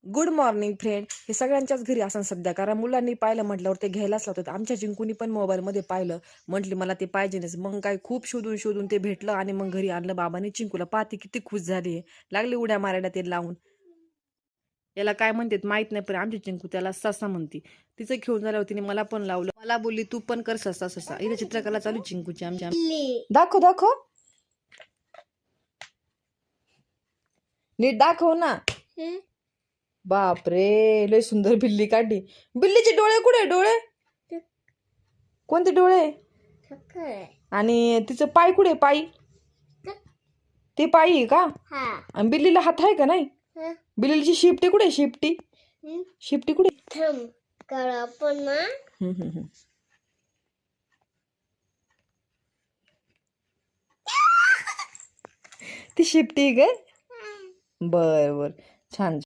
Good morning friend. हे सगळ्यांच्याच घरी असं सध्या, कारण मुलांनी पाहिलं म्हटल्यावर ते घ्यायलाच लावतात. आमच्या चिंकूनी पण मोबाईलमध्ये पाहिलं, म्हटली मला ते पाहिजेच. मग काय खूप शोधून शोधून ते भेटलं आणि मग घरी आणलं बाबांनी चिंकूला. पाहते किती खुश झाली, लागली उड्या मारायला ते लावून. याला काय म्हणतात माहित नाही, पण आमची चिंकू त्याला ससा म्हणते. तिचं घेऊन झाल्यावर तिने मला पण लावलं. मला बोलली तू पण कर ससा ससा. इथे चित्रकला चालू चिंकूची आमच्या. दाखव दाखव, नीट दाखव ना. बापरे, लय सुंदर बिल्ली काढली. बिल्लीचे डोळे कुठे? डोळे कोणते डोळे? आणि तिचं पाय कुठे? पायी ते पायी आहे का? आणि बिल्लीला हात आहे का नाही? बिल्लीची शिपटी कुठे? शिपटी शिपटी कुठे? ती शिपटी ग. बर बर, छान.